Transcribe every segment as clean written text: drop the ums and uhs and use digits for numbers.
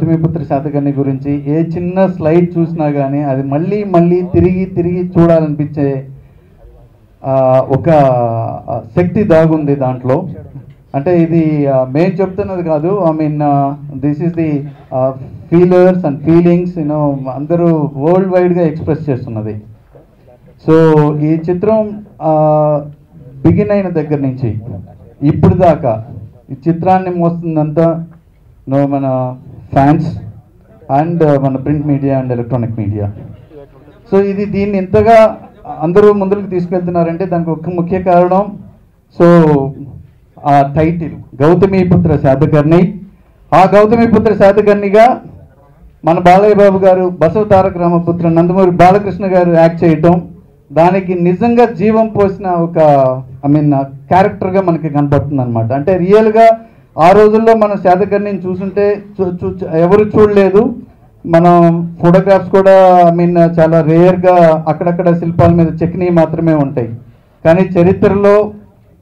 గౌతమిపుత్ర శాతకర్ణి గురించి ఏ చిన్న స్లైడ్ చూసినా కానీ అది మళ్ళీ మళ్ళీ తిరిగి తిరిగి చూడాలనిపించే ఒక శక్తి దాగుంది దాంట్లో. అంటే ఇది మేము చెప్తున్నది కాదు, I mean this is the feelers and feelings అందరూ వరల్డ్ వైడ్గా ఎక్స్ప్రెస్ చేస్తున్నది. సో ఈ చిత్రం బిగిన్ అయిన దగ్గర నుంచి ఇప్పుడు దాకా ఈ చిత్రాన్ని మోస్తుందంతా మన ఫ్యాన్స్ అండ్ మన print media and electronic media. So దీన్ని ఇంతగా అందరూ ముందుకు తీసుకెళ్తున్నారంటే దానికి ఒక ముఖ్య కారణం సో ఆ టైటిల్ గౌతమిపుత్ర శాతకర్ణి. ఆ గౌతమిపుత్ర శాతకర్ణిగా మన బాలయ్య బాబు గారు, బసవ తారక రామపుత్ర నందమూరి బాలకృష్ణ గారు యాక్ట్ చేయటం, దానికి నిజంగా జీవం పోసిన ఒక క్యారెక్టర్గా మనకి కనపడుతుంది అనమాట. అంటే రియల్గా ఆ రోజుల్లో మనం శాతకర్ణిని చూసుంటే ఎవరు చూడలేదు. మనం ఫోటోగ్రాఫ్స్ కూడా చాలా రేర్గా అక్కడక్కడ శిల్పాల మీద చెక్కినవి మాత్రమే ఉంటాయి. కానీ చరిత్రలో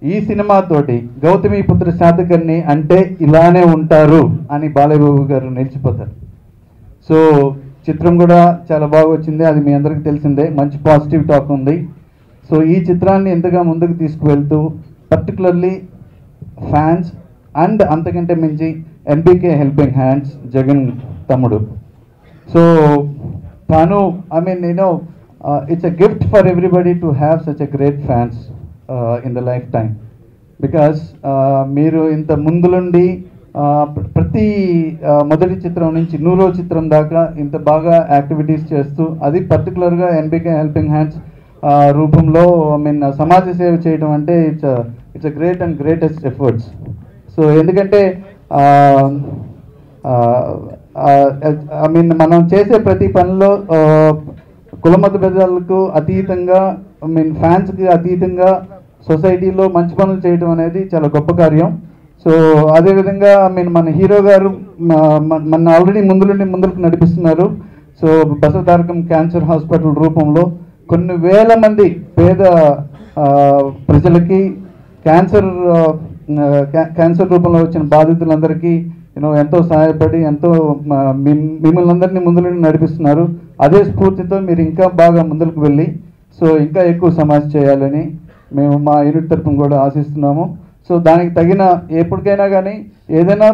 ఈ సినిమాతోటి గౌతమిపుత్ర శాతకర్ణి అంటే ఇలానే ఉంటారు అని బాలయ్య బాబు గారు నిలిచిపోతారు. సో చిత్రం కూడా చాలా బాగా వచ్చింది, అది మీ అందరికీ తెలిసిందే. మంచి పాజిటివ్ టాక్ ఉంది. సో ఈ చిత్రాన్ని ఎంతగా ముందుకు తీసుకువెళ్తూ పర్టికులర్లీ ఫ్యాన్స్ అండ్ అంతకంటే మించి ఎన్బికే హెల్పింగ్ హ్యాండ్స్ జగన్ తమ్ముడు. సో తాను it's a gift for everybody to have such a great fans in the life time. Because మీరు ఇంత ముందులుండి ప్రతి మొదటి చిత్రం నుంచి 100వ చిత్రం దాకా ఇంత బాగా యాక్టివిటీస్ చేస్తూ, అది పర్టికులర్గా ఎన్బికే హెల్పింగ్ హ్యాండ్స్ రూపంలో సమాజ సేవ చేయడం అంటే it's a great and greatest efforts. So ఎందుకంటే మనం చేసే ప్రతి పనిలో కులమత భేదాలకు అతీతంగా ఫ్యాన్స్కి అతీతంగా సొసైటీలో మంచి పనులు చేయడం అనేది చాలా గొప్ప కార్యం. సో అదేవిధంగా మన హీరో గారు మన ఆల్రెడీ ముందుకు నడిపిస్తున్నారు. So Basava Tarakam cancer hospital రూపంలో కొన్ని వేల మంది పేద ప్రజలకి క్యాన్సర్ రూపంలో వచ్చిన బాధితులందరికీ ఎంతో సహాయపడి ఎంతో మిమ్మల్ని అందరినీ ముందుకు నడిపిస్తున్నారు. అదే స్ఫూర్తితో మీరు ఇంకా బాగా ముందుకు వెళ్ళి సో ఇంకా ఎక్కువ సమాజ చేయాలని మేము మా యూనిట్ తరఫున కూడా ఆశిస్తున్నాము. సో దానికి తగిన ఎప్పటికైనా కానీ ఏదైనా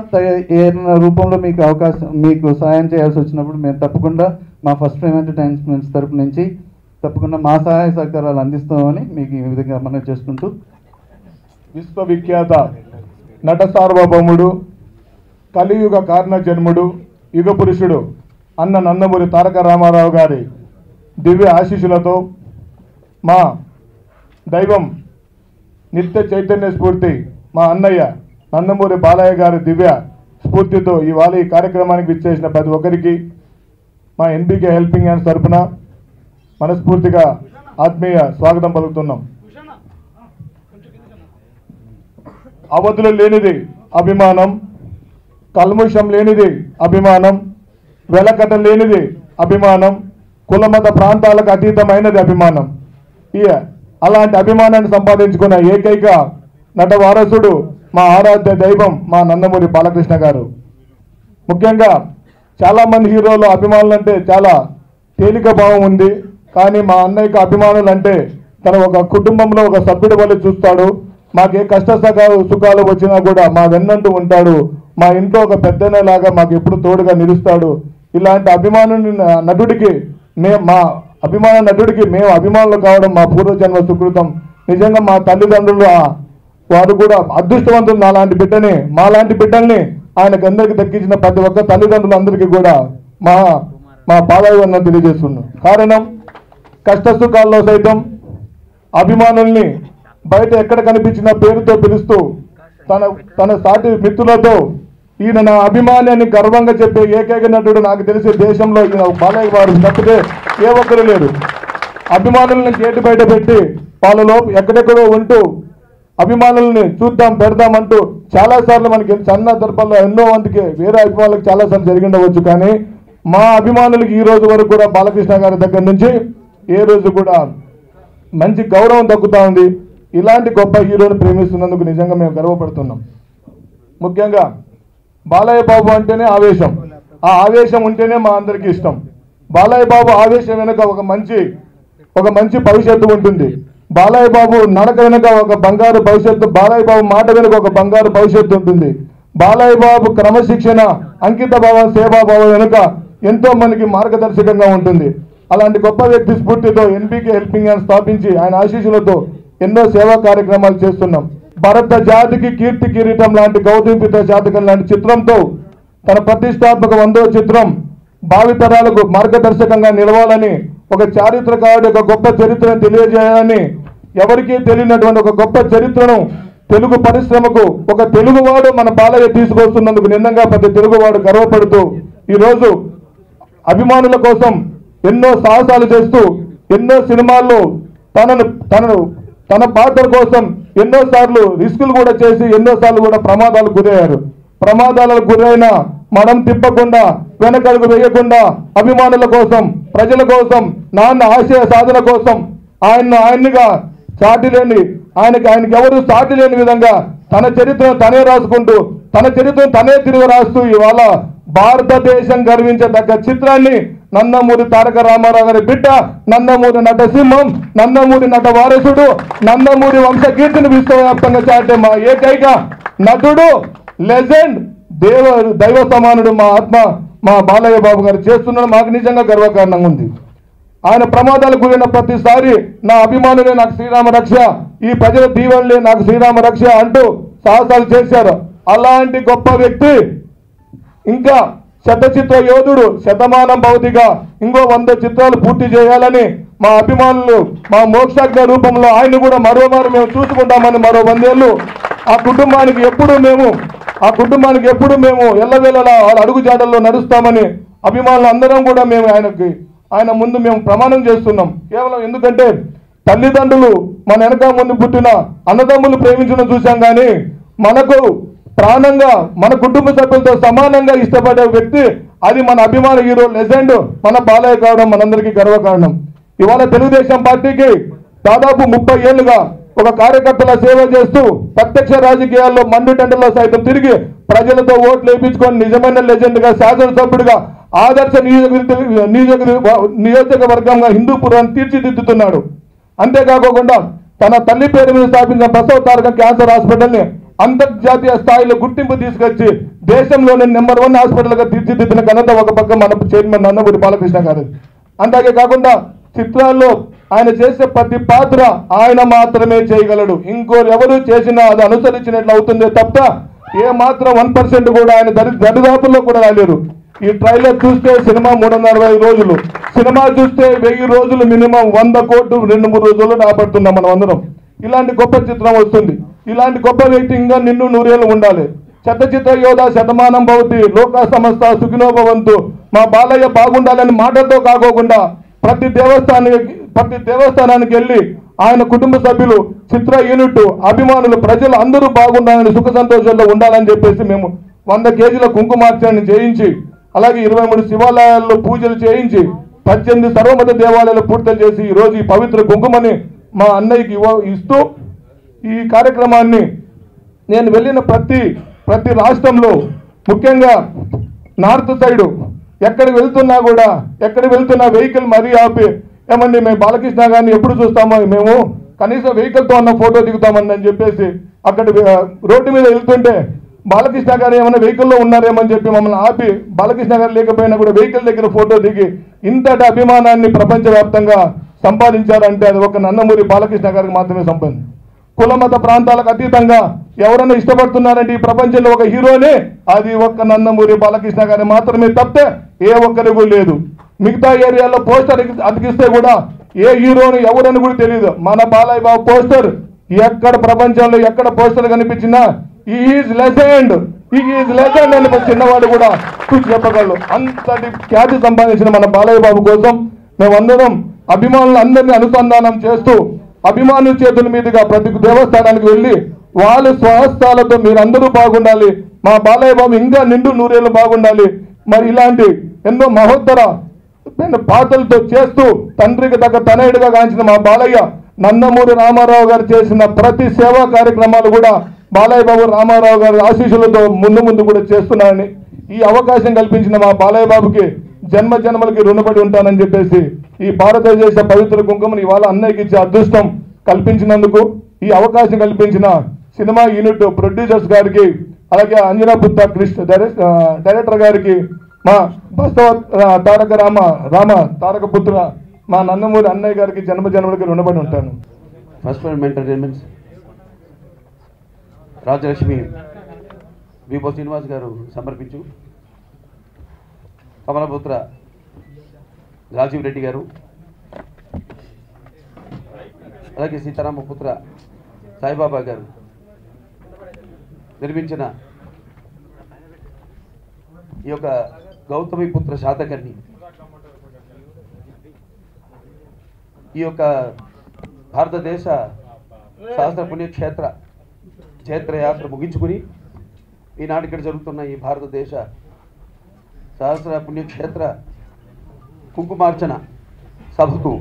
రూపంలో మీకు సహాయం చేయాల్సి వచ్చినప్పుడు మేము తప్పకుండా మా ఫస్ట్ టైం ఎంటర్టైన్మెంట్స్ తరపు నుంచి తప్పకుండా మా సహాయ సహకారాలు అందిస్తామని మీకు ఈ విధంగా మనం చేసుకుంటూ, విశ్వవిఖ్యాత నట సార్వభౌముడు, కలియుగ కారణ జన్ముడు, యుగ పురుషుడు అన్న నందమూరి తారక రామారావు గారి దివ్య ఆశీస్సులతో మా దైవం నిత్య చైతన్య స్ఫూర్తి మా అన్నయ్య నందమూరి బాలయ్య గారి దివ్య స్ఫూర్తితో ఇవాళ ఈ కార్యక్రమానికి విచ్చేసిన ప్రతి ఒక్కరికి మా ఎన్బికే హెల్పింగ్ హ్యాండ్స్ తరఫున మనస్ఫూర్తిగా ఆత్మీయ స్వాగతం పలుకుతున్నాం. అవధులు లేనిది అభిమానం, కల్ముషం లేనిది అభిమానం, వెలకట లేనిది అభిమానం, కులమత ప్రాంతాలకు అతీతమైనది అభిమానం. అలాంటి అభిమానాన్ని సంపాదించుకున్న ఏకైక నట వారసుడు మా ఆరాధ్య దైవం మా నందమూరి బాలకృష్ణ గారు. ముఖ్యంగా చాలామంది హీరోలు అభిమానులు అంటే చాలా తేలిక భావం ఉంది. కానీ మా అన్నయ్యకి అభిమానులు అంటే తన ఒక కుటుంబంలో ఒక సభ్యుడి వల్ల చూస్తాడు. మాకే కష్ట సుఖాలు వచ్చినా కూడా మా వెన్నంటూ ఉంటాడు. మా ఇంట్లో ఒక పెద్దనేలాగా మాకు ఎప్పుడు తోడుగా నిలుస్తాడు. ఇలాంటి నటుడికి మా అభిమాన నటుడికి మేము అభిమానులు కావడం మా పూర్వజన్మ సుకృతం. నిజంగా మా తల్లిదండ్రులు వారు కూడా అదృష్టవంతులు. మాలాంటి బిడ్డల్ని ఆయనకు అందరికీ దక్కించిన ప్రతి ఒక్క తల్లిదండ్రులందరికీ కూడా మా పాదాభివందనం తెలియజేస్తున్నాం. కారణం కష్ట సుఖాల్లో సైతం అభిమానుల్ని బయట ఎక్కడ కనిపించిన పేరుతో పిలుస్తూ తన సాటి మిత్రులతో ఈయన నా అభిమాని అని గర్వంగా చెప్పే ఏకైక నటుడు నాకు తెలిసి దేశంలో ఈయన బాలయ్య గారు తప్పితే ఏ ఒక్కరు లేరు. అభిమానుల్ని గేటు బయట పెట్టి వాళ్ళలో ఎక్కడెక్కడో ఉంటూ అభిమానుల్ని చూద్దాం పెడదామంటూ చాలాసార్లు మనకి సందర్భాల్లో ఎన్నో మందికి వేరే అభిమానులకు చాలాసార్లు జరిగి ఉండవచ్చు. కానీ మా అభిమానులకి ఈ రోజు వరకు కూడా బాలకృష్ణ గారి దగ్గర నుంచి ఏ రోజు కూడా మంచి గౌరవం దక్కుతా ఉంది. ఇలాంటి గొప్ప హీరోని ప్రేమిస్తున్నందుకు నిజంగా మేము గర్వపడుతున్నాం. ముఖ్యంగా బాలయ్య బాబు అంటేనే ఆవేశం. ఆ ఆవేశం ఉంటేనే మా అందరికీ ఇష్టం. బాలయ్య బాబు ఆవేశం వెనుక ఒక మంచి భవిష్యత్తు ఉంటుంది. బాలయ్య బాబు నడక వెనుక ఒక బంగారు భవిష్యత్తు, బాలయ్య బాబు మాట వెనుక ఒక బంగారు భవిష్యత్తు ఉంటుంది. బాలయ్య బాబు క్రమశిక్షణ, అంకిత భావం, సేవాభావం వెనుక ఎంతో మందికి మార్గదర్శకంగా ఉంటుంది. అలాంటి గొప్ప వ్యక్తి స్ఫూర్తితో ఎన్బీకే హెల్పింగ్ హ్యాండ్ స్థాపించి ఆయన ఆశీస్సులతో ఎన్నో సేవా కార్యక్రమాలు చేస్తున్నాం. భారత జాతికి కీర్తి కిరీటం లాంటి గౌతమిపుత్ర జాతకం లాంటి చిత్రంతో తన ప్రతిష్టాత్మక 100వ చిత్రం భావితరాలకు మార్గదర్శకంగా నిలవాలని, ఒక చారిత్రకారుడి ఒక గొప్ప చరిత్రను తెలియజేయాలని, ఎవరికీ తెలియనటువంటి ఒక గొప్ప చరిత్రను తెలుగు పరిశ్రమకు ఒక తెలుగువాడు మన బాలయ్య తీసుకొస్తున్నందుకు నిజంగా ప్రతి తెలుగువాడు గర్వపడుతూ ఈరోజు అభిమానుల కోసం ఎన్నో సాహసాలు చేస్తూ ఎన్నో సినిమాల్లో తన పాత్ర కోసం ఎన్నోసార్లు రిస్కులు కూడా చేసి ఎన్నోసార్లు కూడా ప్రమాదాలకు గురయ్యారు. ప్రమాదాలకు గురైన మనం తిప్పకుండా, వెనకడుగు వేయకుండా అభిమానుల కోసం, ప్రజల కోసం, నాన్న ఆశయ సాధన కోసం ఆయన్నిగా సాటిలేని ఆయనకి ఎవరు సాటి లేని విధంగా తన చరిత్రను తనే రాసుకుంటూ, తన చరిత్రను తనే తిరిగి రాస్తూ ఇవాళ భారతదేశం గర్వించదగ్గ చిత్రాన్ని నందమూరి తారక రామారావు గారి బిడ్డ, నందమూరి నటసింహం, నందమూరి నట వారసుడు, నందమూరి వంశకీర్తిని విశ్వవ్యాప్తంగా చాటే మా ఏకైక నటుడు, లెజెండ్, దైవ సమానుడు మా బాలయ్య బాబు గారు చేస్తున్నాడు. మాకు నిజంగా గర్వకారణంగా ఉంది. ఆయన ప్రమాదాలకు గురైన ప్రతిసారి నా అభిమానులే నాకు శ్రీరామ రక్ష, ఈ ప్రజల దీవెనలే నాకు శ్రీరామ రక్ష అంటూ సాహసాలు చేశారు. అలాంటి గొప్ప వ్యక్తి ఇంకా శతచిత్ర యోధుడు, శతమానం భౌతిగా ఇంకో 100 చిత్రాలు పూర్తి చేయాలని మా అభిమానులు మా మోక్షాజ్ఞ రూపంలో ఆయన కూడా మరోమారు మేము చూసుకుంటామని, మరో 100 ఏళ్ళు ఆ కుటుంబానికి ఎప్పుడు మేము ఎల్లవేళలా వాళ్ళ అడుగుజాడల్లో నడుస్తామని అభిమానులు అందరం కూడా మేము ఆయన ముందు మేము ప్రమాణం చేస్తున్నాం. కేవలం ఎందుకంటే తల్లిదండ్రులు మన వెనక ముందు పుట్టిన అన్నదమ్ములు ప్రేమించడం చూసాం, కానీ మనకు ప్రాణంగా మన కుటుంబ సభ్యులతో సమానంగా ఇష్టపడే వ్యక్తి అది మన అభిమాన హీరో, లెజెండ్ మన బాలయ్య కావడం మనందరికీ గర్వకారణం. ఇవాళ తెలుగుదేశం పార్టీకి దాదాపు 30 ఏళ్లుగా ఒక కార్యకర్తల సేవ చేస్తూ ప్రత్యక్ష రాజకీయాల్లో మండుటెండలో సైతం తిరిగి ప్రజలతో ఓట్లు వేయించుకొని నిజమైన లెజెండ్ గా, శాసనసభ్యుడిగా, ఆదర్శ నియోజకవర్గంగా హిందూపురాన్ని తీర్చిదిద్దుతున్నాడు. అంతేకాకుండా తన తల్లి పేరు మీద స్థాపించిన బసవ తారక క్యాన్సర్ హాస్పిటల్ని అంతర్జాతీయ స్థాయిలో గుర్తింపు తీసుకొచ్చి దేశంలోనే నెంబర్ 1 హాస్పిటల్గా తీర్చిదిద్దిన ఘనత ఒక పక్క మన చైర్మన్ నందమూరి బాలకృష్ణ గారు. అంతే కాకుండా చిత్రాల్లో ఆయన చేసే ప్రతి పాత్ర ఆయన మాత్రమే చేయగలడు. ఇంకోరెవరు చేసినా అది అనుసరించినట్లు అవుతుందే తప్ప ఏ మాత్రం 1% కూడా ఆయన దరిదాపుల్లో కూడా రాలేరు. ఈ ట్రైలర్ చూస్తే సినిమా 365 రోజులు, సినిమా చూస్తే 1000 రోజులు, మినిమం 100 కోట్లు 2-3 రోజుల్లో రాబడుతున్నాం మనం అందరం. ఇలాంటి గొప్ప చిత్రం వస్తుంది. ఇలాంటి గొప్ప వ్యక్తి ఇంకా నిన్ను 100 ఏళ్ళు ఉండాలి. శతచిత్ర యోధ, శతమానం భవతి, లోక సమస్త సుఖినో భవంతు, మా బాలయ్య బాగుండాలని మాటలతో కాకోకుండా ప్రతి దేవస్థానానికి వెళ్ళి ఆయన కుటుంబ సభ్యులు, చిత్ర యూనిట్, అభిమానులు, ప్రజలు అందరూ బాగుండాలని, సుఖ సంతోషాల్లో ఉండాలని చెప్పేసి మేము 100 కేజీల కుంకుమార్చనని చేయించి, అలాగే 23 శివాలయాల్లో పూజలు చేయించి 18 సర్వమత దేవాలయాలు పూర్తి చేసి ఈరోజు ఈ పవిత్ర కుంకుమని మా అన్నయ్యకి ఇస్తూ ఈ కార్యక్రమాన్ని నేను వెళ్ళిన ప్రతి రాష్ట్రంలో, ముఖ్యంగా నార్త్ సైడు ఎక్కడికి వెళ్తున్నా వెహికల్ మరీ ఆపి, ఏమండి మేము బాలకృష్ణ గారిని ఎప్పుడు చూస్తామో, మేము కనీసం వెహికల్తో ఉన్న ఫోటో దిగుతామని చెప్పేసి అక్కడ రోడ్డు మీద వెళ్తుంటే బాలకృష్ణ గారు ఏమైనా వెహికల్లో ఉన్నారేమని చెప్పి మమ్మల్ని ఆపి, బాలకృష్ణ గారు లేకపోయినా కూడా వెహికల్ దగ్గర ఫోటో దిగి ఇంతటి అభిమానాన్ని ప్రపంచవ్యాప్తంగా సంపాదించారంటే అది ఒక నందమూరి బాలకృష్ణ గారికి మాత్రమే సంపాదించింది. కుల మత ప్రాంతాలకు అతీతంగా ఎవరైనా ఇష్టపడుతున్నారంటే ఈ ప్రపంచంలో ఒక హీరోనే అది ఒక్క నందమూరి బాలకృష్ణ గారి మాత్రమే తప్పితే ఏ ఒక్కరికి లేదు. మిగతా ఏరియాలో పోస్టర్ అతికిస్తే కూడా ఏ హీరోని ఎవరని కూడా తెలియదు. మన బాలయ్య బాబు పోస్టర్ ఎక్కడ ప్రపంచంలో ఎక్కడ పోస్టర్ కనిపించినా ఈజ్ లెజెండ్ అని చిన్నవాడు కూడా చూసి చెప్పగలరు. అంతటి ఖ్యాతి సంపాదించిన మన బాలయ్య బాబు కోసం మేమందరం అభిమానులు అందరినీ అనుసంధానం చేస్తూ అభిమానుల చేతుల మీదుగా ప్రతి దేవస్థానానికి వెళ్ళి వాళ్ళ స్వహస్తాలతో మీరందరూ బాగుండాలి, మా బాలయ్య బాబు ఇంకా నిండు 100 ఏళ్ళు బాగుండాలి, మరి ఇలాంటి ఎన్నో మహోత్తర పాత్రలతో చేస్తూ తండ్రికి తగ్గ తనయుడిగా గాంచిన మా బాలయ్య నందమూరి రామారావు గారు చేసిన ప్రతి సేవా కార్యక్రమాలు కూడా బాలయ్య బాబు రామారావు గారి ఆశీస్సులతో ముందు కూడా చేస్తున్నారని ఈ అవకాశం కల్పించిన మా బాలయ్య బాబుకి జన్మ జన్మలకి రుణపడి ఉంటానని చెప్పేసి ఈ భారతదేశ పవిత్ర కుంకుమని ఇవాళ అన్నయ్యకి ఇచ్చే అదృష్టం కల్పించినందుకు, ఈ అవకాశం కల్పించిన సినిమా యూనిట్ ప్రొడ్యూసర్స్ గారికి, అలాగే అంజనా పుత్త కృష్ణ డైరెక్టర్ గారికి, మా బస్తవ తారక పుత్ర మా నందమూరి అన్నయ్య గారికి జన్మ జన్మలకి రుణపడి ఉంటాను. ఫస్ట్ ఫిల్మ్ ఎంటర్టైన్మెంట్స్ రాజలక్ష్మి విపో శ్రీనివాస్ గారు సమర్పించు, కమలపుత్ర రాజీవ్ రెడ్డి గారు, అలాగే సీతారామపుత్ర సాయిబాబా గారు నిర్మించిన ఈ యొక్క గౌతమి పుత్ర శాతకర్ణి ఈ యొక్క భారతదేశ శాస్త్ర పుణ్యక్షేత్ర చైత్రయాత్ర ముగించుకుని ఈనాడు ఇక్కడ జరుగుతున్న ఈ భారతదేశ సహస్ర పుణ్యక్షేత్ర కుంకుమార్చన సభకు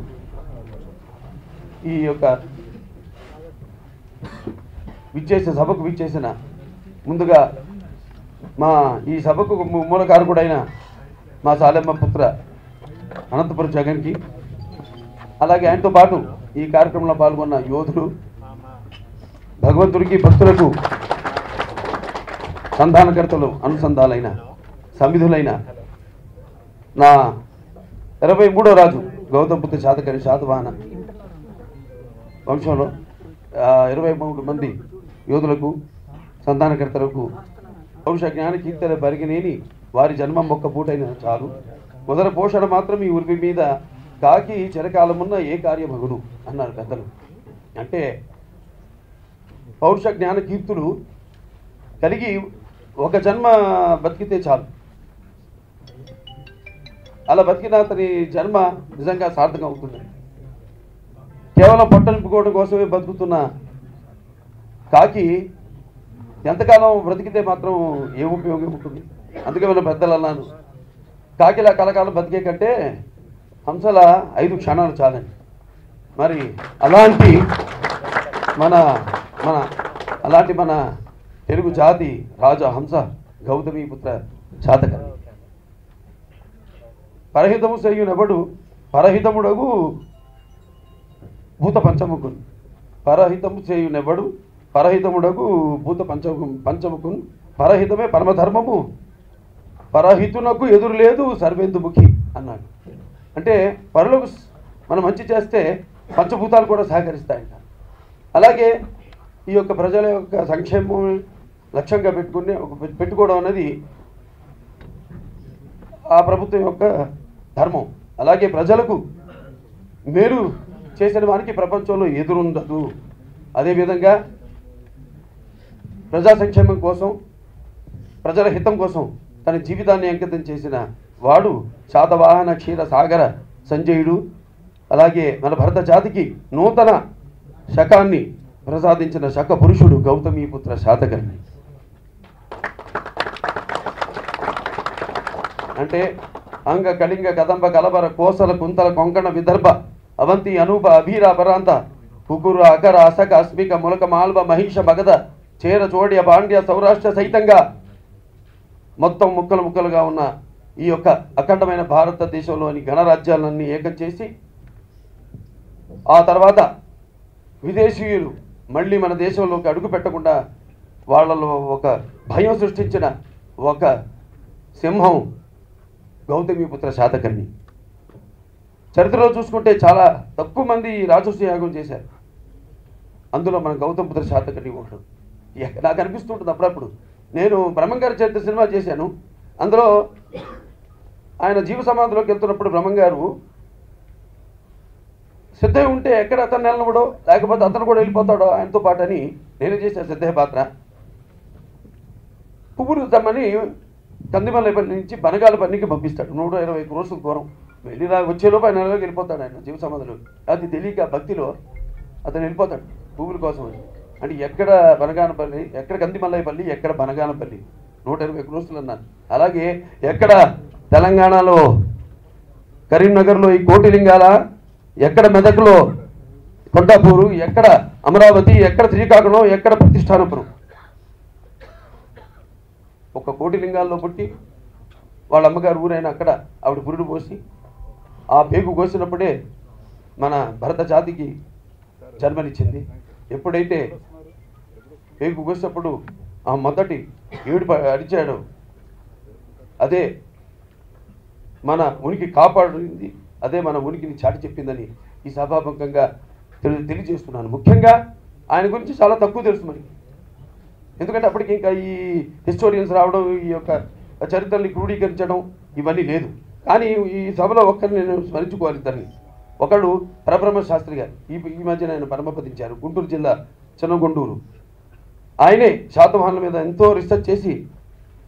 ఈ యొక్క విచ్చేసిన ముందుగా మా ఈ సభకు మూలకారకుడైన మా సాలెమ్మ పుత్ర అనంతపురం జగన్కి, అలాగే ఆయనతో పాటు ఈ కార్యక్రమంలో పాల్గొన్న యోధులు, భగవంతుడికి భక్తులకు సంధానకర్తలు, అనుసంధాలైన సమిధులైన నా 23వ రాజు గౌతమపుత్ర శాతకర్ణి శాతవాహన వంశంలో 23 మంది యోధులకు, సంధానకర్తలకు వంశ జ్ఞాన కీర్తన బరిగినేని వారి జన్మం ఒక్క పూటైన చాలు, మొదల పోషణ మాత్రం ఈ ఉరిపి మీద కాకి చిరకాలమున్న ఏ కార్యమగును అన్నారు పెద్దలు. అంటే పౌరుష జ్ఞాన కీర్తులు కలిగి ఒక జన్మ బతికితే చాలు, అలా బతికిన అతని జన్మ నిజంగా సార్థకం అవుతుంది. కేవలం పొట్ట నింపుకోవడం కోసమే బతుకుతున్న కాకి ఎంతకాలం బ్రతికితే మాత్రం ఏ ఉపయోగం ఉంటుంది? అందుకే మన పెద్దలు అన్నాను, కాకిలా కలకాలం బతికే కంటే హంసల 5 క్షణాలు చాలండి. మరి అలాంటి మన తెలుగు జాతి రాజా హంస గౌతమి పుత్ర శాతకర్ణి. పరహితము చేయునెవడు పరహితముడగు భూత పంచముకున్, పరహితము చేయునెవడు పరహితముడగు భూత పంచముకున్, పరహితమే పరమధర్మము, పరహితునకు ఎదురు లేదు సర్వేందుముఖి అన్నాడు. అంటే పరులకు మనం మంచి చేస్తే పంచభూతాలు కూడా సహకరిస్తాయంట. అలాగే ఈ యొక్క ప్రజల యొక్క సంక్షేమం లక్ష్యంగా పెట్టుకోవడం అనేది ఆ ప్రభుత్వం యొక్క ధర్మం. అలాగే ప్రజలకు మేలు చేసిన వారికి ప్రపంచంలో ఎదురుండదు. అదేవిధంగా ప్రజా సంక్షేమం కోసం, ప్రజల హితం కోసం తన జీవితాన్ని అంకితం చేసిన వాడు శాతవాహన క్షీర సాగర సంజయుడు. అలాగే మన భరత జాతికి నూతన శకాన్ని ప్రసాదించిన శక పురుషుడు గౌతమి పుత్ర శాతకర్ణి. అంటే అంగ కళింగ కదంబ కలబర కోసల కుంతల కొంకణ విదర్భ అవంతి అనూప అభీర పరాంత కుకుర అకర అసక అస్మిక ములక మాల్వ మహిష భగద చేర చోడియ పాండ్య సౌరాష్ట్ర సహితంగా మొత్తం ముక్కలు ముక్కలుగా ఉన్న ఈ యొక్క అఖండమైన భారతదేశంలోని గణరాజ్యాలన్నీ ఏకం చేసి ఆ తర్వాత విదేశీయులు మళ్ళీ మన దేశంలోకి అడుగు పెట్టకుండా వాళ్ళలో ఒక భయం సృష్టించిన ఒక సింహం గౌతమిపుత్ర శాతకర్ణి. చరిత్రలో చూసుకుంటే చాలా తక్కువ మంది రాజసూయ యాగం చేశారు. అందులో మన గౌతమిపుత్ర శాతకర్ణి ఒకడు. నాకు అనిపిస్తుంటుంది అప్పుడప్పుడు, నేను బ్రహ్మంగారి చరిత్ర సినిమా చేశాను. అందులో ఆయన జీవ సమాధిలోకి వెళ్తున్నప్పుడు బ్రహ్మంగారు సిద్ధయ్య ఉంటే ఎక్కడ అతను నిలబడో, లేకపోతే అతను కూడా వెళ్ళిపోతాడో ఆయనతో పాటు అని నేను చేశాను సిద్ధయ్య పాత్ర. పువ్వులు తమ్మని కందిమల్లపల్లి నుంచి బనగాలపల్లికి పంపిస్తాడు. 120 క్రోర్ల దూరం వెళ్ళి వచ్చేలోపు ఆయన నెలలోకి వెళ్ళిపోతాడు. ఆయన జీవ సమాధిలో అది తెలియక భక్తిలో అతను వెళ్ళిపోతాడు పువ్వుల కోసం. అంటే ఎక్కడ బనగానపల్లి, ఎక్కడ కందిమల్లపల్లి, ఎక్కడ బనగానపల్లి, 120 క్రోర్లు అన్నాను. అలాగే ఎక్కడ తెలంగాణలో కరీంనగర్లో ఈ కోటిలింగాల, ఎక్కడ మెదక్లో కొండాపూరు, ఎక్కడ అమరావతి, ఎక్కడ శ్రీకాకుళం, ఎక్కడ ప్రతిష్టానపురం. ఒక కోటి లింగాల్లో పుట్టి వాళ్ళ అమ్మగారు ఊరైనా అక్కడ ఆవిడ పురుడు పోసి ఆ పేగు కోసినప్పుడే మన భరత జాతికి జన్మనిచ్చింది. ఎప్పుడైతే పేగు కోసినప్పుడు ఆ మొదటి ఏడు అడిచాడు, అదే మన ఉనికి కాపాడింది, అదే మన ఉనికిని చాటి చెప్పిందని ఈ సభాముఖంగా తెలియజేస్తున్నాను. ముఖ్యంగా ఆయన గురించి చాలా తక్కువ తెలుసు మనకి, ఎందుకంటే అప్పటికి ఇంకా ఈ హిస్టోరియన్స్ రావడం, ఈ యొక్క చరిత్రని క్రోడీకరించడం ఇవన్నీ లేదు. కానీ ఈ సభలో ఒక్కరిని నేను స్మరించుకోవాలి. ఇద్దరిని. ఒకళ్ళు పరబ్రహ్మ శాస్త్రి గారు, ఈ మధ్యన ఆయన పరమపదించారు, గుంటూరు జిల్లా చిన్నగుంటూరు. ఆయనే శాతవాహనుల మీద ఎంతో రీసెర్చ్ చేసి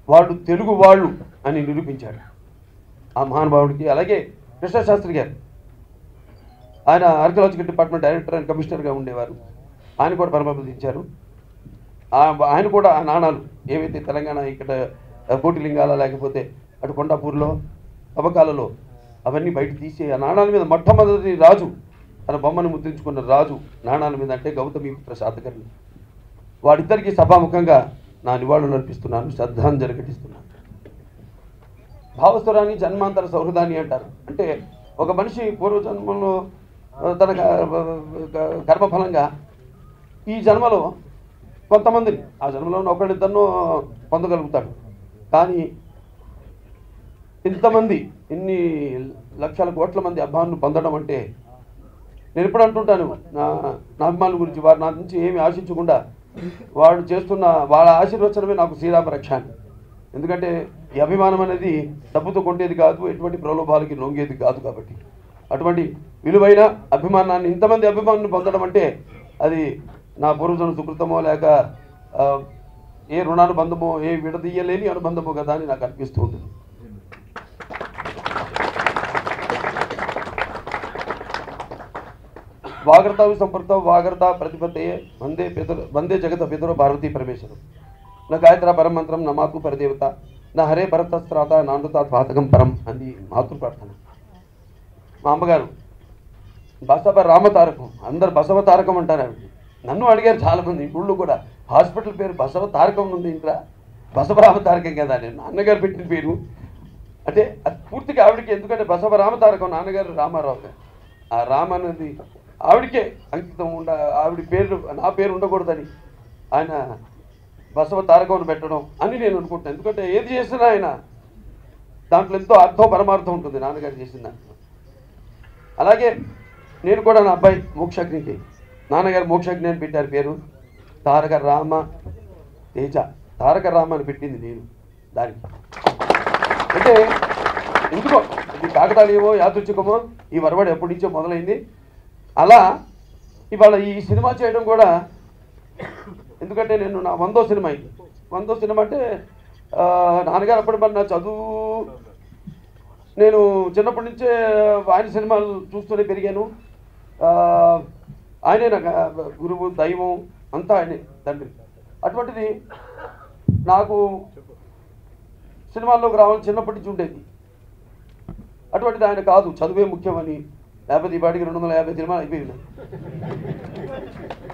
వాళ్ళు తెలుగు వాళ్ళు అని నిరూపించాడు ఆ మహానుభావుడికి. అలాగే కృష్ణశాస్త్రి గారు, ఆయన ఆర్కియాలజికల్ డిపార్ట్మెంట్ డైరెక్టర్ అండ్ కమిషనర్గా ఉండేవారు. ఆయన కూడా పరమపదించారు. ఆయన కూడా ఆ నాణాలు ఏవైతే తెలంగాణ ఇక్కడ కోటిలింగాల లేకపోతే అటు కొండాపూర్లో తవ్వకాలలో అవన్నీ బయట తీసి ఆ నాణాల మీద మొట్టమొదటి రాజు తన బొమ్మను ముద్రించుకున్న రాజు నాణాల మీద అంటే గౌతమిపుత్ర శాతకర్ణి. వాడిద్దరికీ సభాముఖంగా నా నివాళులు అర్పిస్తున్నాను, శ్రద్ధాంజలి ఘటిస్తున్నాను. భావస్వరాన్ని జన్మాంతర సౌహృదాన్ని అంటారు. అంటే ఒక మనిషి పూర్వజన్మలో తన కర్మఫలంగా ఈ జన్మలో కొంతమందిని ఆ జన్మలో ఒకళ్ళిద్దరినో పొందగలుగుతాడు. కానీ ఇంతమంది ఇన్ని లక్షల కోట్ల మంది అభిమానులు పొందడం అంటే, నేను ఎప్పుడు అంటుంటాను నా అభిమానుల గురించి, వారు నా నుంచి ఏమి ఆశించకుండా వాళ్ళు చేస్తున్న వాళ్ళ ఆశీర్వచనమే నాకు శ్రీరామ రక్ష. ఎందుకంటే ఈ అభిమానం అనేది డబ్బుతో కొండేది కాదు, ఎటువంటి ప్రలోభాలకి లొంగేది కాదు. కాబట్టి అటువంటి విలువైన అభిమానాన్ని ఇంతమంది అభిమానులు పొందడం అంటే అది నా పూర్వజన సుకృతమో లేక ఏ రుణానుబంధమో ఏ విడదీయలేని అనుబంధమో కదా అని నాకు అనిపిస్తూ ఉంటుంది. వాగర్తావి సంపృక్త వాగర్త ప్రతిపత్తయే వందే జగత పితరో పార్వతీ పరమేశ్వరం నా గాయత్ర పరం మంత్రం నా మాతృ పరదేవత నా హరే పరతస్త్రాత నాందతా పాతకం పరం అని మాతృ ప్రార్థన. మా అమ్మగారు బసవ రామతారకం, అందరు బసవ తారకం అంటారు. ఆవిడ నన్ను అడిగారు చాలామంది, ఊళ్ళో కూడా హాస్పిటల్ పేరు బసవ తారకం ఉంది, ఇంట్లో బసవ రామతారకం కదా నేను నాన్నగారు పెట్టిన పేరు. అంటే అది పూర్తిగా ఆవిడకి, ఎందుకంటే బసవ రామతారకం నాన్నగారు రామారావు గారు. ఆ రామ అనేది ఆవిడకే అంకితం ఆవిడ పేరు నా పేరు ఉండకూడదని ఆయన బసవ తారకం పెట్టడం అని నేను అనుకుంటాను. ఎందుకంటే ఏది చేసినా ఆయన దాంట్లో ఎంతో అర్థం పరమార్థం ఉంటుంది నాన్నగారు చేసిన దాంట్లో. అలాగే నేను కూడా నా అబ్బాయి మోక్షాగ్నికి నాన్నగారు మోక్షాగ్ని అని పెట్టారు పేరు. తారక రామ తేజ, తారక రామ అని పెట్టింది నేను దానికి. అంటే ఎందుకో ఇది కాకతాళీయమో యాదృచ్ఛికమో ఈ వరవడి ఎప్పటి నుంచో మొదలైంది. అలా ఇవాళ ఈ సినిమా చేయడం కూడా, ఎందుకంటే నేను నా 100వ సినిమా అయింది. 100వ సినిమా అంటే నాన్నగారు అప్పటి మరి నా చదువు, నేను చిన్నప్పటి నుంచే ఆయన సినిమాలు చూస్తూనే పెరిగాను. ఆయనే నాకు గురువు దైవం అంతా ఆయనే తండ్రి. అటువంటిది నాకు సినిమాల్లోకి రావాలని చిన్నప్పటి నుంచి ఉండేది. అటువంటిది ఆయన కాదు చదువే ముఖ్యమని, లేకపోతే ఈ పాటికి 250 సినిమాలు అయిపోయినాయి.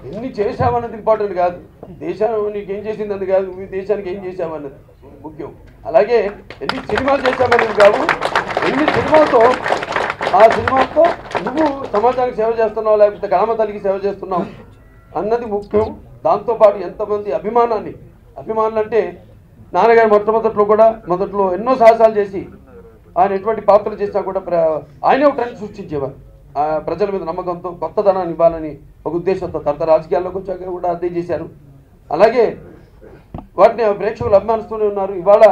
ఎన్ని చేశామన్నది ఇంపార్టెంట్ కాదు, దేశాన్ని నీకు ఏం చేసింది కాదు, మీ దేశానికి ఏం చేశామన్నది ముఖ్యం. అలాగే ఎన్ని సినిమాలు చేశామన్నది కాదు, ఎన్ని సినిమాలతో ఆ సినిమాతో నువ్వు సమాజానికి సేవ చేస్తున్నావు లేకపోతే గ్రామ తల్లికి సేవ చేస్తున్నావు అన్నది ముఖ్యం. దాంతోపాటు ఎంతమంది అభిమానులు అంటే నాన్నగారు మొదట్లో ఎన్నో సాహసాలు చేసి ఆయన ఎటువంటి పాత్రలు చేసినా కూడా ఆయనే ఒక ట్రెండ్ సృష్టించేవారు. ప్రజల మీద నమ్మకంతో కొత్తదనాన్ని ఇవ్వాలని ఒక ఉద్దేశంతో తర్వాత రాజకీయాల్లోకి వచ్చాక కూడా అదే చేశారు. అలాగే వాటిని ప్రేక్షకులు అభిమానిస్తూనే ఉన్నారు. ఇవాళ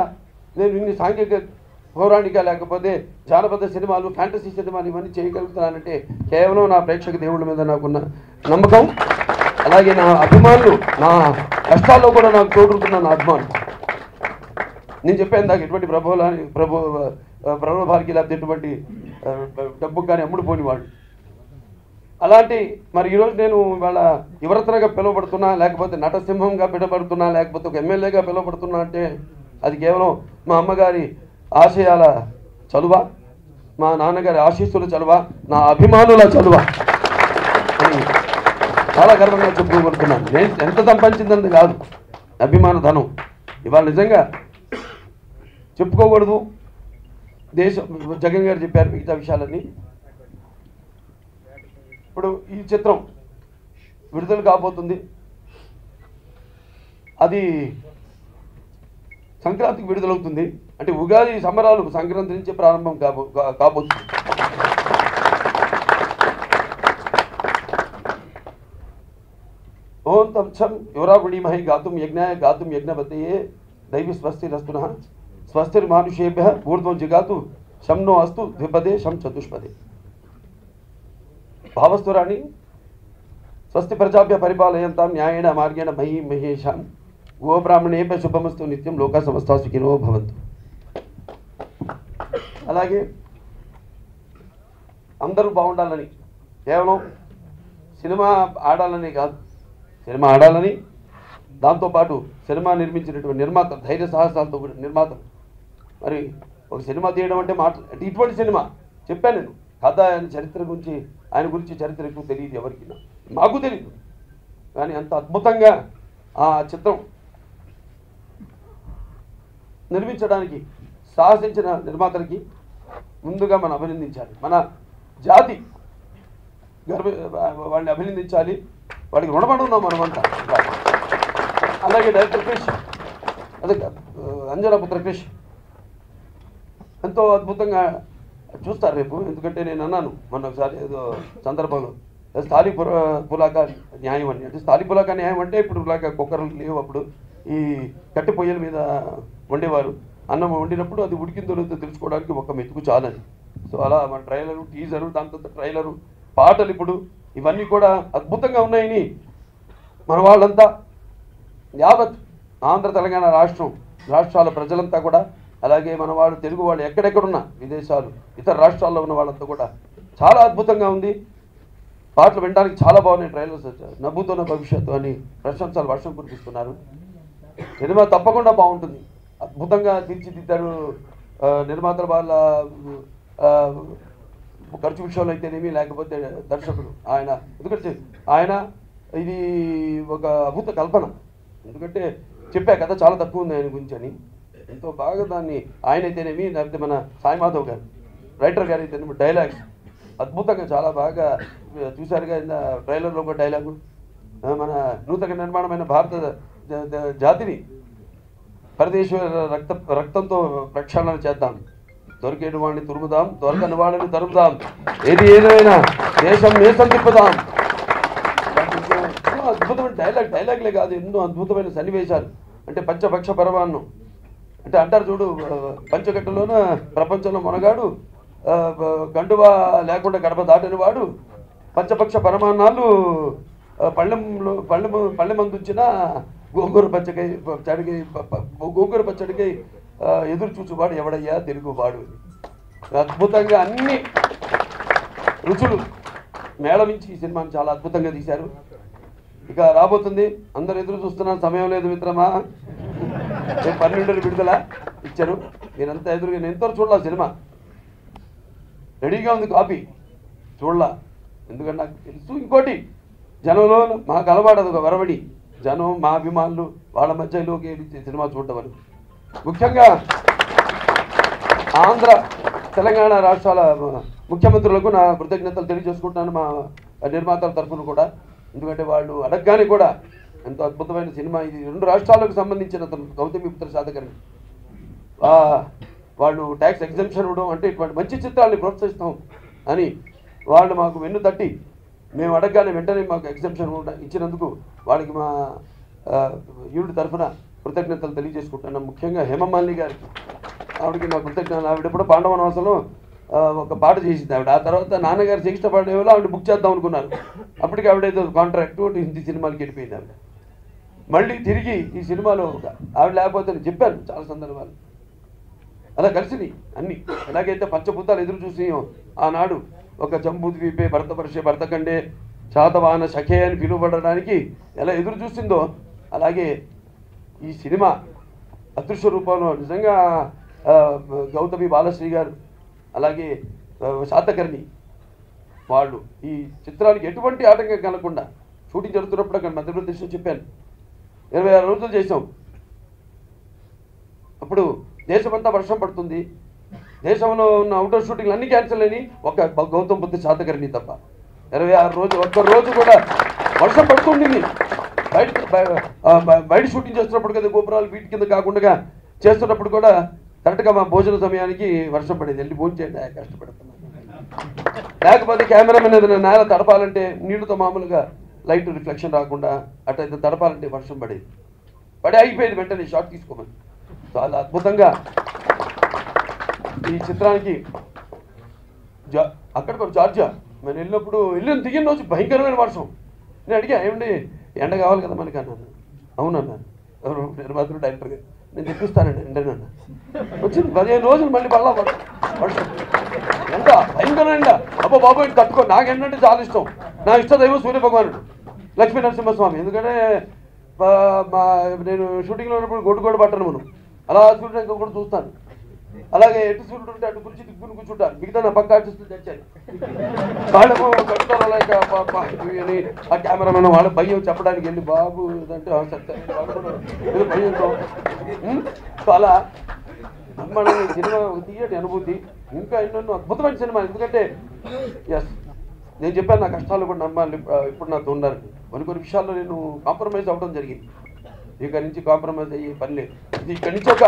నేను ఇన్ని సాంఘిక పౌరాణిక లేకపోతే జానపద సినిమాలు, ఫ్యాంటసీ సినిమాలు ఇవన్నీ చేయగలుగుతున్నానంటే కేవలం నా ప్రేక్షక దేవుళ్ళ మీద నాకున్న నమ్మకం, అలాగే నా అభిమానులు నా కష్టాల్లో కూడా నాకు తోడుతున్న నా అభిమానులు. నేను చెప్పాను దాకా ఎటువంటి ప్రలోభాలకి లేకపోతే ఎటువంటి డబ్బు కానీ అమ్ముడు పోని వాళ్ళు. అలాంటి మరి ఈరోజు నేను ఇవాళ యువరత్నగా పిలువబడుతున్నా, లేకపోతే నటసింహంగా పిలువబడుతున్నా, లేకపోతే ఒక ఎమ్మెల్యేగా పిలువబడుతున్నా అంటే అది కేవలం మా అమ్మగారి ఆశయాల చలువ, మా నాన్నగారి ఆశీస్సుల చలువ, నా అభిమానుల చలువ అని చాలా గర్వంగా చెప్పుకోగలుగుతున్నాను. నేను ఎంత సంపాదించిందని కాదు, అభిమాన ధనం ఇవాళ నిజంగా చెప్పుకోకూడదు. జగన్ గారు చెప్పారు మిగతా విషయాలన్నీ. ఇప్పుడు ఈ చిత్రం విడుదల కాబోతుంది. అది సంక్రాంతికి విడుదలవుతుంది. అంటే ఉగాది సంబరాలు సంక్రాంతి నుంచి ప్రారంభం కాబోతుంది. ఓం తం యువరాగుణీమహి గాతుం యజ్ఞాయ గాతుం యజ్ఞపతయే దైవి స్వస్తిరస్తునః స్వస్తిర్మానుషేభ్యః ఊర్ధ్వం జిగాతు శం నో అస్తు ద్విపదే శం చతుష్పదే. భావస్తురాణి స్వస్తి ప్రజాభ్య పరిపాలయంతాం న్యాయేణ మార్గేణ మహీ మహేషాం గోబ్రాహ్మణేభ్య శుభమస్తు నిత్యం లోకా సమస్తా సుఖినో భవంతు. అలాగే అందరూ బాగుండాలని, కేవలం సినిమా ఆడాలని కాదు, సినిమా ఆడాలని, దాంతోపాటు సినిమా నిర్మించినటువంటి నిర్మాత ధైర్య సాహసాలతో కూడిన నిర్మాత. మరి ఒక సినిమా తీయడం అంటే అంటే ఇటువంటి సినిమా చెప్పాను నేను. కథ ఆయన చరిత్ర గురించి, ఆయన గురించి చరిత్ర ఎక్కువ తెలియదు ఎవరికి, మాకు తెలియదు. కానీ అంత అద్భుతంగా ఆ చిత్రం నిర్మించడానికి సాహసించిన నిర్మాతలకి ముందుగా మనం అభినందించాలి. మన జాతి వాళ్ళని అభినందించాలి, వాడికి రుణపడి ఉన్నాం మనమంతా. అలాగే డైరెక్టర్ క్రిష్, అదే అంజనాపుత్ర క్రిష్ ఎంతో అద్భుతంగా చూస్తారు రేపు. ఎందుకంటే నేను అన్నాను మొన్న ఒకసారి ఏదో సందర్భంలో, స్థాళీ పులాక న్యాయం అని. అంటే స్థాళీ పులాక న్యాయం అంటే ఇప్పుడు ఇలాగ కుక్కర్లు లేవు, అప్పుడు ఈ కట్టె పొయ్యల మీద వండేవారు. అన్నం వండినప్పుడు అది ఉడికిందో లేదో తెలుసుకోవడానికి ఒక మెతుకు చాలని. సో అలా మన ట్రైలరు, టీజరు, దాంతో ట్రైలరు, పాటలు ఇప్పుడు ఇవన్నీ కూడా అద్భుతంగా ఉన్నాయని మన వాళ్ళంతా, యావత్ ఆంధ్ర తెలంగాణ రాష్ట్రాల ప్రజలంతా కూడా, అలాగే మన వాళ్ళు తెలుగు వాళ్ళు ఎక్కడెక్కడున్నా, విదేశాలు, ఇతర రాష్ట్రాల్లో ఉన్న వాళ్ళంతా కూడా చాలా అద్భుతంగా ఉంది. పాటలు వినడానికి చాలా బాగున్నాయి. ట్రైలర్స్ నవ్వుతున్న భవిష్యత్తు అని ప్రశంసలు వర్షం కురిపిస్తున్నారు. సినిమా తప్పకుండా బాగుంటుంది. అద్భుతంగా తీర్చిదిద్దారు నిర్మాతల వాళ్ళ ఖర్చు విషయంలో అయితేనేమి, లేకపోతే దర్శకుడు ఆయన. ఎందుకంటే ఆయన ఇది ఒక అద్భుత కల్పన. ఎందుకంటే చెప్పా కథ చాలా తక్కువ ఉంది ఆయన గురించి అని, ఎంతో బాగా దాన్ని ఆయన అయితేనేమి, లేకపోతే మన సాయి మాధవ్ గారు రైటర్ గారు అయితేనేమి డైలాగ్స్ అద్భుతంగా చాలా బాగా చూశారుగా. ట్రైలర్లో ఒక డైలాగు, మన నూతన నిర్మాణమైన భారత జాతిని పరదేశ రక్తంతో ప్రక్షాళన చేద్దాం, దొరికేటి వాడిని తురుముదాం, దొరకని వాడిని తరుముదాం, ఏది ఏదైనా దేశం మేసం తిప్పుదాం. అద్భుతమైన డైలాగ్లే కాదు, ఎన్నో అద్భుతమైన సన్నివేశాలు. అంటే పంచపక్ష పరమాన్నం అంటే అంటారు చూడు, పంచగట్టులోన ప్రపంచంలో మొనగాడు, గండువా లేకుండా గడప దాటని వాడు, పంచపక్ష పరమాన్నాలు పళ్ళెమందుంచిన గోంగూర పచ్చడికై ఎదురు చూచువాడు ఎవడయ్యా తెలుగువాడు. అద్భుతంగా అన్ని రుచులు మేళవించి ఈ సినిమాని చాలా అద్భుతంగా తీశారు. ఇక రాబోతుంది, అందరు ఎదురు చూస్తున్నారు, సమయం లేదు మిత్రమా. 12 విడుదల ఇచ్చారు, మీరంతా ఎదురుగా. నేను ఎంతో చూడాల సినిమా, రెడీగా ఉంది కాపీ, చూడలా. ఎందుకంటే నాకు తెలుసు, ఇంకోటి జనంలో మాకు అలవాటు ఒక వరవడి, జనం మా అభిమానులు వాళ్ళ మధ్యలోకి సినిమా చూడటం. ముఖ్యంగా ఆంధ్ర తెలంగాణ రాష్ట్రాల ముఖ్యమంత్రులకు నా కృతజ్ఞతలు తెలియజేసుకుంటున్నాను, మా నిర్మాతల తరఫున కూడా. ఎందుకంటే వాళ్ళు అడగగానే కూడా ఎంతో అద్భుతమైన సినిమా ఇది, 2 రాష్ట్రాలకు సంబంధించిన గౌతమిపుత్ర శాతకర్ణి, వాళ్ళు ట్యాక్స్ ఎగ్జంప్షన్ ఇవ్వడం, అంటే ఇటువంటి మంచి చిత్రాలని ప్రోత్సహిస్తాం అని వాళ్ళు మాకు వెన్ను తట్టి, మేము అడగగానే వెంటనే మాకు ఎగ్జంప్షన్ ఇచ్చినందుకు వాళ్ళకి మా యూనిట్ తరఫున కృతజ్ఞతలు తెలియజేసుకుంటున్నాం. ముఖ్యంగా హేమమాలిని గారికి, ఆవిడకి నా కృతజ్ఞతలు. ఆవిడెప్పుడు పాండవనవాసంలో ఒక పాట చేసింది ఆవిడ. ఆ తర్వాత నాన్నగారు శ్రేష్ఠ పాడేవాళ్ళు ఆవిడ బుక్ చేద్దాం అనుకున్నారు. అప్పటికి ఆవిడేదో కాంట్రాక్టు హిందీ సినిమాలకి వెళ్ళిపోయింది ఆవిడ. మళ్ళీ తిరిగి ఈ సినిమాలో ఆవిడ లేకపోతే నేను చెప్పాను చాలా సందర్భాలు, అలా కలిసినాయి అన్నీ. ఎలాగైతే పంచభూతాలు ఎదురు చూసి ఆనాడు ఒక జంబూద్వీపే భరతవర్షే భరతఖండే శాతవాహన సఖే అని పిలువబడడానికి ఎలా ఎదురు చూసిందో, అలాగే ఈ సినిమా అదృశ్య రూపంలో నిజంగా గౌతమి బాలశ్రీ గారు, అలాగే శాతకర్ణి వాళ్ళు ఈ చిత్రానికి ఎటువంటి ఆటంకం కలగకుండా షూటింగ్ జరుగుతున్నప్పుడు అక్కడ మధ్యప్రదేశ్లో చెప్పాను 26 రోజులు చేసాం. అప్పుడు దేశమంతా వర్షం పడుతుంది, దేశంలో ఉన్న అవుట్డోర్ షూటింగ్లు అన్ని క్యాన్సిల్ అయినాయి, ఒక గౌతమ్ బుద్ధ శాతకర్ణి తప్ప. 26 రోజులు ఒక్క రోజు కూడా వర్షం పడుతుండింది. బయట షూటింగ్ చేస్తున్నప్పుడు కదా, గోపురాలు వీటి కింద కాకుండా చేస్తున్నప్పుడు కూడా కరెక్ట్గా మా భోజన సమయానికి వర్షం పడేది. వెళ్ళి భోజనం చేయండి, కష్టపడుతున్నాను. లేకపోతే కెమెరామెన్ ఏదైనా నేల తడపాలంటే నీళ్ళతో మామూలుగా లైట్ రిఫ్లెక్షన్ రాకుండా అట్లా తడపాలంటే వర్షం పడేది. పడి అయిపోయేది, వెంటనే షాట్ తీసుకోమని. చాలా అద్భుతంగా ఈ చిత్రానికి అక్కడ కూడా జార్జియా మేము వెళ్ళినప్పుడు దిగిన రోజు భయంకరమైన వర్షం. నేను అడిగా, ఏమండి ఎండ కావాలి కదా మనకి అన్నాను. అవునన్నాను. ఎవరు నిర్మాతలు డైరెక్టర్ గారు, నేను తెప్పిస్తానండి ఎండనన్నా. వచ్చింది 15 రోజులు మళ్ళీ మళ్ళా వర్షం. ఎండ భయంకరమైన ఎండ. అబ్బో బాబు తట్టుకో. నాకు ఏంటంటే చాలా ఇష్టం. నా ఇష్టదైవం సూర్యభగవానుడు, లక్ష్మీ నరసింహస్వామి. ఎందుకంటే నేను షూటింగ్లో ఉన్నప్పుడు గొడ్డు పట్టను మనం, అలా సూర్యుడు కూడా చూస్తాను. అలాగే ఎటు సూర్యుడు ఉంటే అటు గురించి దిగ్గుని కూర్చుంటాను. మిగతా నా పక్క ఆర్టిస్టులు తెచ్చాను. వాళ్ళకు కట్టుతారు అలాగే అని ఆ కెమెరామెన్ వాళ్ళ భయం చెప్పడానికి వెళ్ళి బాబు అంటే భయంతో. సో అలా మన సినిమా తీయటి అనుభూతి. ఇంకా ఎన్నెన్నో అద్భుతమైన సినిమా. ఎందుకంటే ఎస్ నేను చెప్పాను, నా కష్టాలు కూడా నమ్మాలి ఇప్పుడు నాతో ఉన్నారు. కొన్ని విషయాల్లో నేను కాంప్రమైజ్ అవ్వడం జరిగింది. ఇక్కడి నుంచి కాంప్రమైజ్ అయ్యే పని లేదు. ఇది ఇక్కడి నుంచి ఒక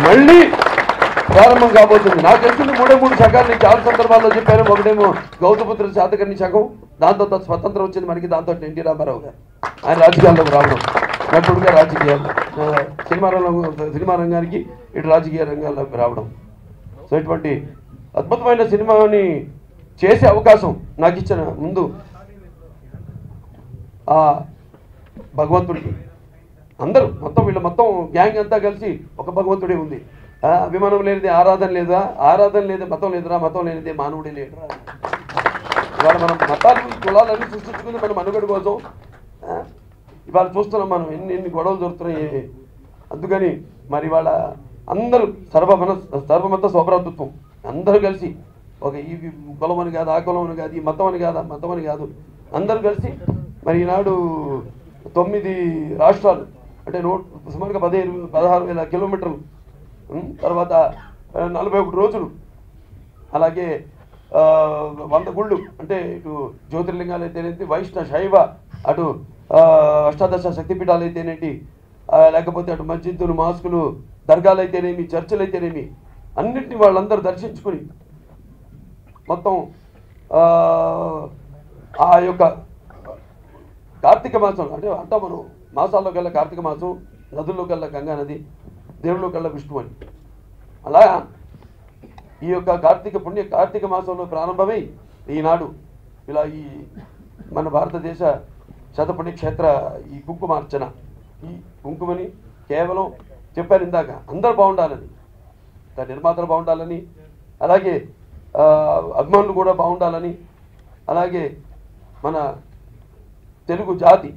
మళ్ళీ ప్రారంభం కాబోతుంది. నాకు తెలిసింది 3 శకాలు నేను చాలా సందర్భాల్లో చెప్పాను. ఒకటేమో గౌతమిపుత్ర శాతకర్ణి శకం, దాంతో స్వతంత్రం వచ్చింది మనకి, దాంతో ఎన్టీ రామారావు గారు ఆయన రాజకీయాల్లోకి రావడం, నటుడుగా రాజకీయాలు, సినిమా రంగానికి ఇటు రాజకీయ రంగాల్లోకి రావడం. సో ఇటువంటి అద్భుతమైన సినిమాని చేసే అవకాశం నాకు ఇచ్చిన ముందు ఆ భగవంతుడికి, అందరూ మొత్తం గ్యాంగ్ అంతా కలిసి ఒక భగవంతుడే ఉంది. అభిమానం లేనిది ఆరాధన లేదా, ఆరాధన లేదా మతం లేదురా, మతం లేనిదే మానవుడే లేదురా. ఇవాళ మనం మతాలు కులాలన్నీ సృష్టించుకుంది మన మనుగడ కోసం. ఇవాళ చూస్తున్నాం మనం ఎన్ని గొడవలు జరుగుతున్నాయి. అందుకని మరి ఇవాళ అందరూ సర్వమత స్వభ్రాతృత్వం అందరూ కలిసి ఒక ఈ కులం అని కాదు, ఆ కులం అని కాదు, ఈ మతం అని కాదు, ఆ మతం అని కాదు, అందరూ కలిసి మరి ఈనాడు 9 రాష్ట్రాలు అంటే సుమారుగా 16,000 కిలోమీటర్లు, తర్వాత 41 రోజులు, అలాగే 100 గుళ్ళు అంటే ఇటు జ్యోతిర్లింగాలు అయితేనేంటి, వైష్ణవ శైవ, అటు అష్టాదశ శక్తిపీఠాలు అయితేనేంటి, లేకపోతే అటు మస్జిద్దులు, మాస్కులు, దర్గాలు అయితేనేమి, చర్చలు అయితేనేమి, అన్నింటినీ వాళ్ళందరూ దర్శించుకుని మొత్తం ఆ యొక్క కార్తీక మాసం అంటే అంతా మనం మాసాల్లో కల్లా కార్తీక మాసం, నదుల్లో కల్లా గంగా నది, దేవుళ్ళో కల్లా విష్ణు అని, అలా ఈ యొక్క కార్తీక మాసంలో ప్రారంభమై ఈనాడు ఇలా ఈ మన భారతదేశ శతపుణ్యక్షేత్ర ఈ కుంకుమార్చన, ఈ కుంకుమని కేవలం చెప్పారు ఇందాక అందరూ బాగుండాలని, నిర్మాతలు బాగుండాలని, అలాగే అభిమానులు కూడా బాగుండాలని, అలాగే మన తెలుగు జాతి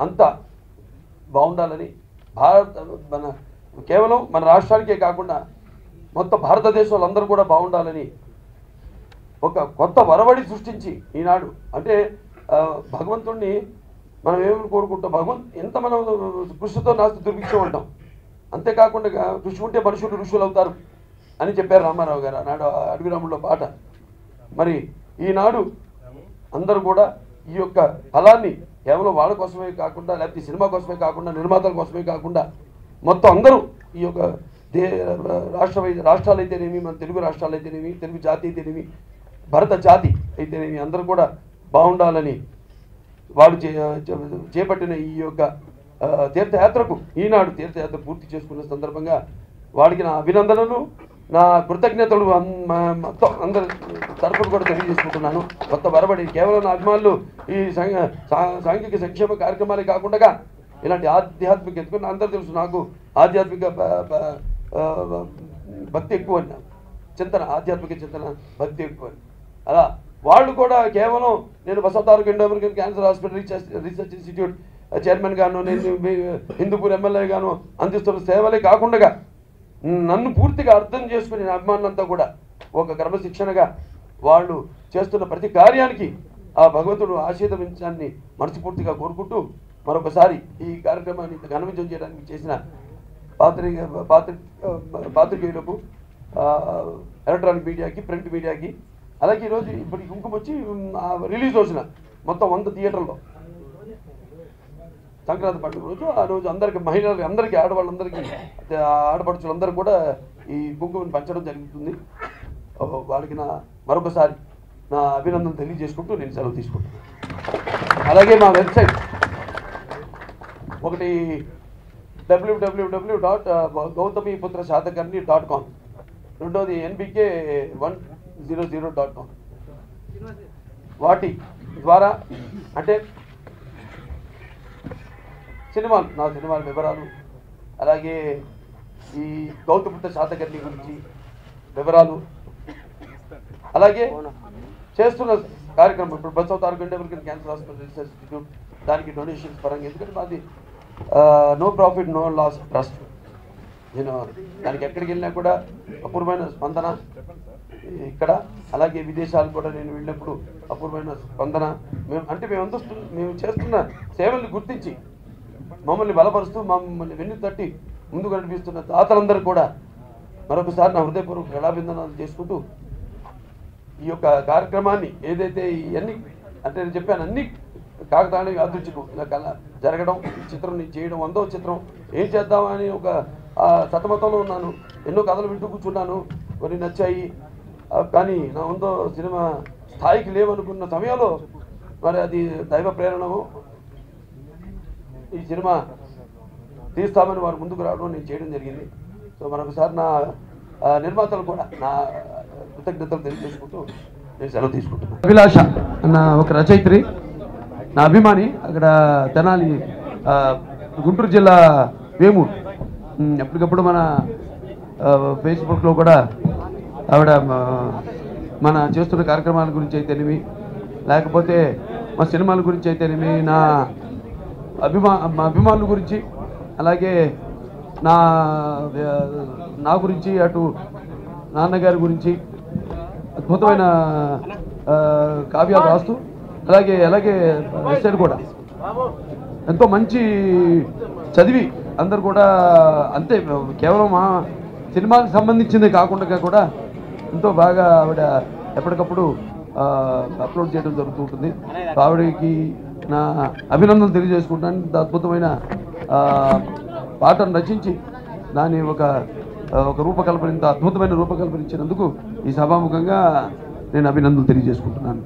అంతా బాగుండాలని, మన కేవలం మన రాష్ట్రానికే కాకుండా మొత్తం భారతదేశంలో అందరూ కూడా బాగుండాలని ఒక కొత్త వరవడి సృష్టించి ఈనాడు అంటే భగవంతుణ్ణి మనం ఏమని కోరుకుంటాం, ఎంత మనం కృషితో నాస్తి దుర్భిక్షం ఉంటాం, అంతేకాకుండా కృషి ఉంటే మనుషులు ఋషులు అవుతారు అని చెప్పారు రామారావు గారు ఆనాడు అడవి రాముల్లో పాట. మరి ఈనాడు అందరూ కూడా ఈ యొక్క ఫలాన్ని కేవలం వాళ్ళ కోసమే కాకుండా, లేకపోతే సినిమా కోసమే కాకుండా, నిర్మాతల కోసమే కాకుండా మొత్తం అందరూ ఈ యొక్క రాష్ట్రాలు అయితేనేమి, మన తెలుగు రాష్ట్రాలు అయితేనేమి, తెలుగు జాతి అయితేనేమి, భరత జాతి అయితేనేమి అందరూ కూడా బాగుండాలని వాళ్ళు చేపట్టిన ఈ యొక్క తీర్థయాత్రకు, ఈనాడు తీర్థయాత్ర పూర్తి చేసుకున్న సందర్భంగా వాడికి నా అభినందనలు, నా కృతజ్ఞతలు మొత్తం అందరి తరఫున కూడా తెలియజేసుకుంటున్నాను. కొత్త వరబడి కేవలం నా అభిమానులు ఈ సాంఘిక సంక్షేమ కార్యక్రమాలే కాకుండా ఇలాంటి ఆధ్యాత్మిక ఎందుకంటే అందరూ తెలుసు నాకు ఆధ్యాత్మిక భక్తి ఎక్కువ అని, చింతన ఆధ్యాత్మిక చింతన భక్తి ఎక్కువ అని, అలా వాళ్ళు కూడా కేవలం నేను Basavataraka Indo American cancer hospital research institute chairman గాను, నేను హిందూపూర్ ఎమ్మెల్యే గాను అందిస్తున్న సేవలే కాకుండా నన్ను పూర్తిగా అర్థం చేసుకుని నా అభిమానులంతా కూడా ఒక క్రమశిక్షణగా వాళ్ళు చేస్తున్న ప్రతి కార్యానికి ఆ భగవంతుడు ఆశీర్వదించాన్ని మనస్ఫూర్తిగా కోరుకుంటూ మరొకసారి ఈ కార్యక్రమాన్ని ఘన విజయం చేయడానికి చేసిన పాత్రికేయులకు, ఎలక్ట్రానిక్ మీడియాకి, ప్రింట్ మీడియాకి, అలాగే ఈరోజు ఇప్పుడు కుంకుమ వచ్చి రిలీజ్ రోజున మొత్తం 100 థియేటర్లో సంక్రాంతి పండుగ రోజు, ఆ రోజు అందరికి, మహిళలకి అందరికీ, ఆడవాళ్ళందరికీ, ఆడపడుచులందరూ కూడా ఈ కుంకుమని పంచడం జరుగుతుంది. వాళ్ళకి మరొకసారి నా అభినందనలు తెలియజేసుకుంటూ నేను సెలవు తీసుకుంటాను. అలాగే మా వెబ్సైట్ ఒకటి www.gautamiputraShatakarni.com, రెండోది nbk100.com. వాటి ద్వారా అంటే నా సినిమాల వివరాలు, అలాగే ఈ గౌతమిపుత్ర శాతకర్ణి గురించి వివరాలు, అలాగే చేస్తున్న కార్యక్రమం ఇప్పుడు బస్ ఆఫ్ తారకండి క్యాన్సర్ హాస్పిటల్ రీసెర్చ్ ఇన్స్టిట్యూట్, దానికి డొనేషన్స్ పరంగా, ఎందుకంటే మాది no profit no loss trust. నేను దానికి ఎక్కడికి వెళ్ళినా కూడా అపూర్వమైన స్పందన ఇక్కడ, అలాగే విదేశాలు కూడా నేను వెళ్ళినప్పుడు అపూర్వమైన స్పందన. మేము చేస్తున్న సేవల్ని గుర్తించి మమ్మల్ని బలపరుస్తూ, మమ్మల్ని వెన్ను తట్టి ముందుకు నడిపిస్తున్న దాతలందరూ కూడా మరొకసారి నా హృదయపూర్వక కళాభిందనాలు చేసుకుంటూ ఈ యొక్క కార్యక్రమాన్ని ఏదైతే ఇవన్నీ అంటే నేను చెప్పాను, అన్ని కాకతాళీయ అదృష్టకు కళ జరగడం, చిత్రం చేయడం, 100వ చిత్రం ఏం చేద్దామని ఒక సతమతంలో ఉన్నాను. ఎన్నో కథలు వింటూ కూర్చున్నాను, కొన్ని నచ్చాయి, కానీ నా 100వ సినిమా స్థాయికి లేవనుకున్న సమయంలో మరి అది దైవ ప్రేరణము. ఈ సినిమా తీస్తామని వారు ముందుకు రావడం, నేను చేయడం జరిగింది. సో మరొకసారి నా నిర్మాతలు కూడా నా కృతజ్ఞతలు తెలియజేసుకుంటూ నేను సెలవు తీసుకుంటున్నాను. అభిలాష అన్న ఒక రచయిత్రి, నా అభిమాని, అక్కడ తెనాలి గుంటూరు జిల్లా వేమూరు. ఎప్పటికప్పుడు మన ఫేస్బుక్లో కూడా ఆవిడ మన చేస్తున్న కార్యక్రమాల గురించి అయితేనేమి, లేకపోతే మా సినిమాల గురించి అయితేనేమి, నా అభిమానుల గురించి, అలాగే నా గురించి, అటు నాన్నగారి గురించి అద్భుతమైన కావ్యాలు రాస్తూ, అలాగే ఎస్సేలు కూడా ఎంతో మంచి చదివి, అందరు కూడా అంతే, కేవలం మా సినిమాకి సంబంధించింది కాకుండా కూడా ఎంతో బాగా ఆవిడ ఎప్పటికప్పుడు అప్లోడ్ చేయడం జరుగుతూ ఉంటుంది. ఆవిడకి నా అభినందనలు తెలియజేసుకుంటాను. అద్భుతమైన పాటను రచించి దాని ఒక రూపకల్పన, ఇంత అద్భుతమైన రూపకల్పన ఇచ్చినందుకు ఈ సభాముఖంగా నేను అభినందనలు తెలియజేసుకుంటున్నాను.